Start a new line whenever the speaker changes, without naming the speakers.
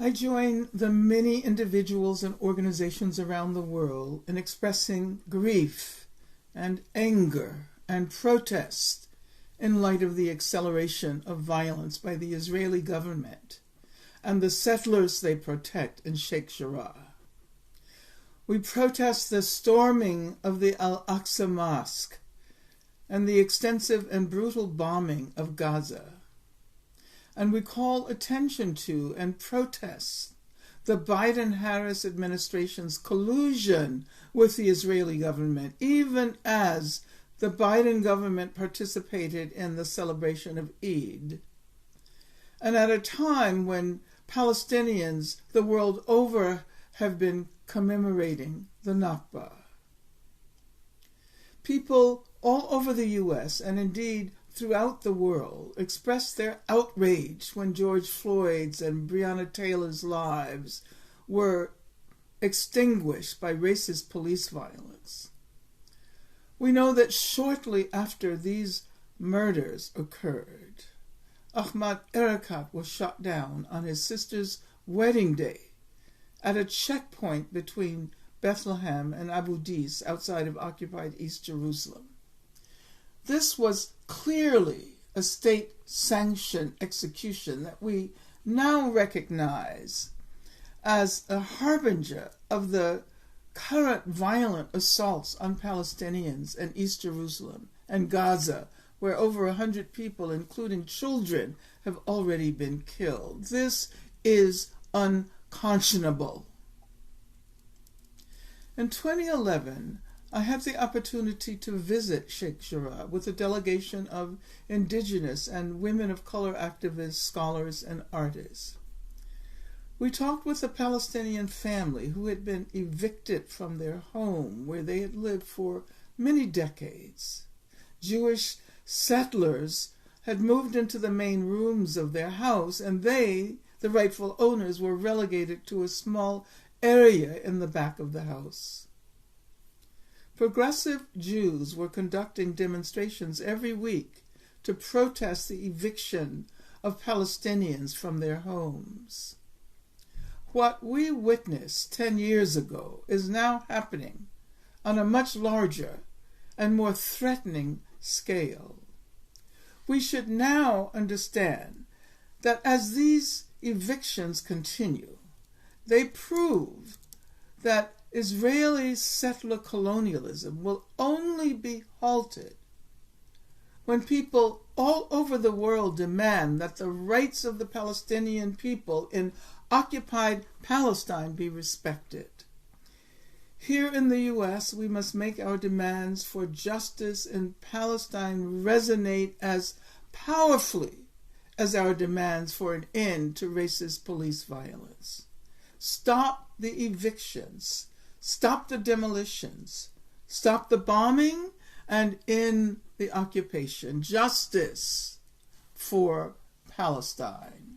I join the many individuals and organizations around the world in expressing grief and anger and protest in light of the acceleration of violence by the Israeli government and the settlers they protect in Sheikh Jarrah. We protest the storming of the Al-Aqsa Mosque and the extensive and brutal bombing of Gaza. And we call attention to and protest the Biden-Harris administration's collusion with the Israeli government, even as the Biden government participated in the celebration of Eid. And at a time when Palestinians the world over have been commemorating the Nakba. People all over the U.S. and indeed throughout the world expressed their outrage when George Floyd's and Breonna Taylor's lives were extinguished by racist police violence. We know that shortly after these murders occurred, Ahmad Erekat was shot down on his sister's wedding day at a checkpoint between Bethlehem and Abu Dis outside of occupied East Jerusalem. This was clearly a state-sanctioned execution that we now recognize as a harbinger of the current violent assaults on Palestinians in East Jerusalem and Gaza, where over 100 people, including children, have already been killed. This is unconscionable. In 2011, I had the opportunity to visit Sheikh Jarrah with a delegation of indigenous and women of color activists, scholars, and artists. We talked with a Palestinian family who had been evicted from their home where they had lived for many decades. Jewish settlers had moved into the main rooms of their house, and they, the rightful owners, were relegated to a small area in the back of the house. Progressive Jews were conducting demonstrations every week to protest the eviction of Palestinians from their homes. What we witnessed 10 years ago is now happening on a much larger and more threatening scale. We should now understand that as these evictions continue, they prove that Israeli settler colonialism will only be halted when people all over the world demand that the rights of the Palestinian people in occupied Palestine be respected. Here in the U.S., we must make our demands for justice in Palestine resonate as powerfully as our demands for an end to racist police violence. Stop the evictions. Stop the demolitions. Stop the bombing and end the occupation. Justice for Palestine.